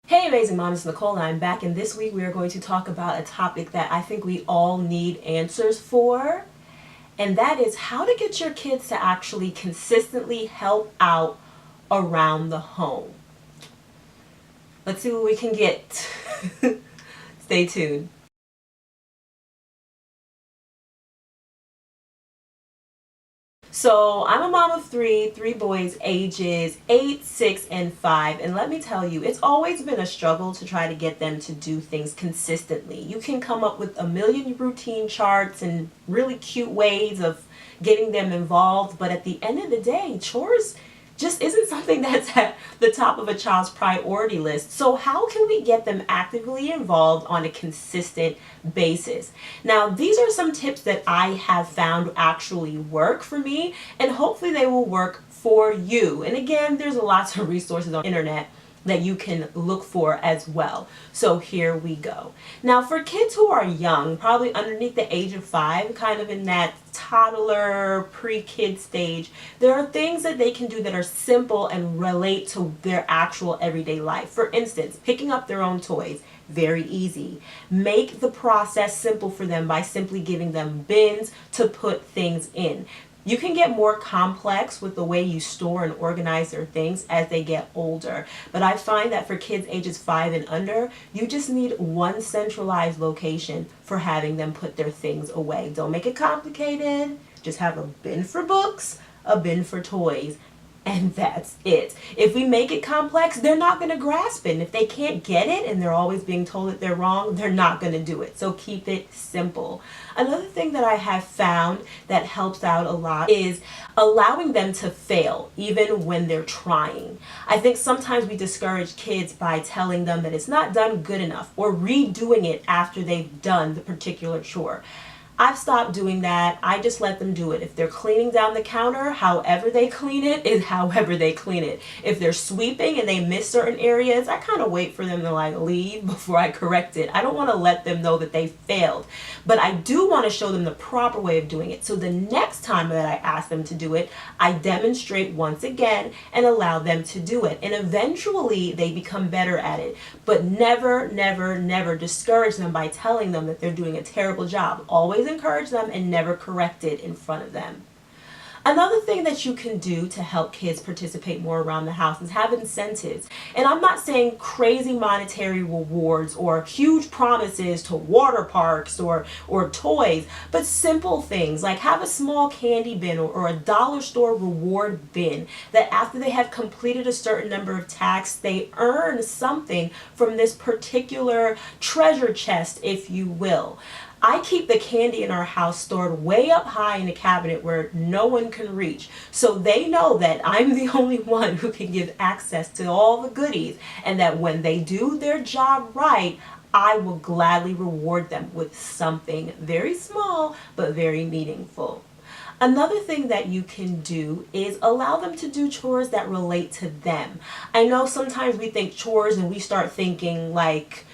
Hey amazing mom, it's Nicole and I'm back, and this week we are going to talk about a topic that I think we all need answers for, and that is how to get your kids to actually consistently help out around the home. Let's see what we can get. Stay tuned. So I'm a mom of three boys ages 8, 6, and 5. And let me tell you, it's always been a struggle to try to get them to do things consistently. You can come up with a million routine charts and really cute ways of getting them involved. But at the end of the day, chores just isn't something that's at the top of a child's priority list. So how can we get them actively involved on a consistent basis? Now, these are some tips that I have found actually work for me, and hopefully they will work for you. And again, there's lots of resources on the internet that you can look for as well. So here we go. Now for kids who are young, probably underneath the age of 5, kind of in that toddler, pre-kid stage, there are things that they can do that are simple and relate to their actual everyday life. For instance, picking up their own toys. Very easy. Make the process simple for them by simply giving them bins to put things in. You can get more complex with the way you store and organize their things as they get older. But I find that for kids ages 5 and under, you just need one centralized location for having them put their things away. Don't make it complicated. Just have a bin for books, a bin for toys, and that's it. If we make it complex, they're not going to grasp it. And if they can't get it and they're always being told that they're wrong, they're not going to do it. So keep it simple. Another thing that I have found that helps out a lot is allowing them to fail even when they're trying. I think sometimes we discourage kids by telling them that it's not done good enough or redoing it after they've done the particular chore. I've stopped doing that. I just let them do it. If they're cleaning down the counter, however they clean it is however they clean it. If they're sweeping and they miss certain areas, I kind of wait for them to leave before I correct it. I don't want to let them know that they failed, but I do want to show them the proper way of doing it. So the next time that I ask them to do it, I demonstrate once again and allow them to do it. And eventually they become better at it, but never, never, never discourage them by telling them that they're doing a terrible job. Always encourage them and never correct it in front of them. Another thing that you can do to help kids participate more around the house is have incentives. And I'm not saying crazy monetary rewards or huge promises to water parks or toys, but simple things like have a small candy bin or a dollar store reward bin that after they have completed a certain number of tasks, they earn something from this particular treasure chest, if you will. I keep the candy in our house stored way up high in the cabinet where no one can reach. So they know that I'm the only one who can give access to all the goodies, and that when they do their job right, I will gladly reward them with something very small but very meaningful. Another thing that you can do is allow them to do chores that relate to them. I know sometimes we think chores and we start thinking like,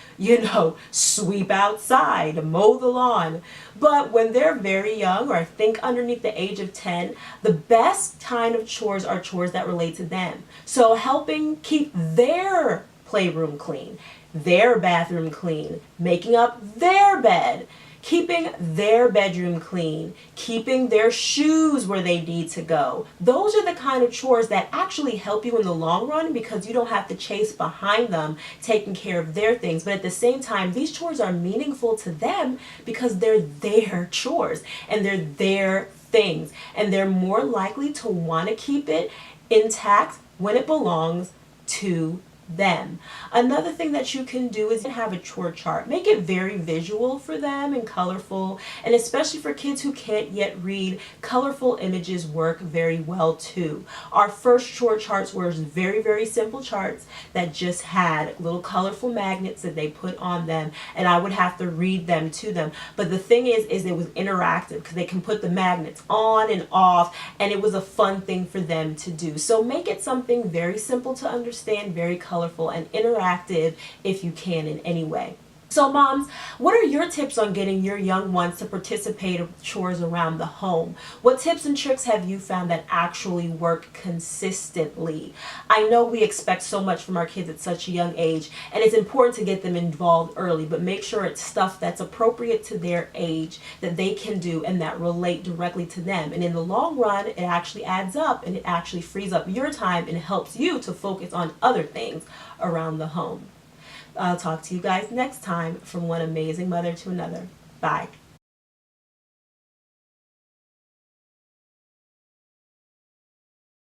sweep outside, mow the lawn. But when they're very young, or I think underneath the age of 10, the best kind of chores are chores that relate to them. So helping keep their playroom clean, their bathroom clean, making up their bed, keeping their bedroom clean, keeping their shoes where they need to go. Those are the kind of chores that actually help you in the long run because you don't have to chase behind them taking care of their things. But at the same time, these chores are meaningful to them because they're their chores and they're their things. And they're more likely to want to keep it intact when it belongs to them. Another thing that you can do is have a chore chart. Make it very visual for them and colorful, and especially for kids who can't yet read, colorful images work very well too. Our first chore charts were very, very simple charts that just had little colorful magnets that they put on them, and I would have to read them to them. But the thing is it was interactive because they can put the magnets on and off, and it was a fun thing for them to do. So make it something very simple to understand, very colorful and interactive if you can in any way. So moms, what are your tips on getting your young ones to participate in chores around the home? What tips and tricks have you found that actually work consistently? I know we expect so much from our kids at such a young age, and it's important to get them involved early, but make sure it's stuff that's appropriate to their age, that they can do, and that relate directly to them. And in the long run, it actually adds up, and it actually frees up your time and helps you to focus on other things around the home. I'll talk to you guys next time, from one amazing mother to another. Bye.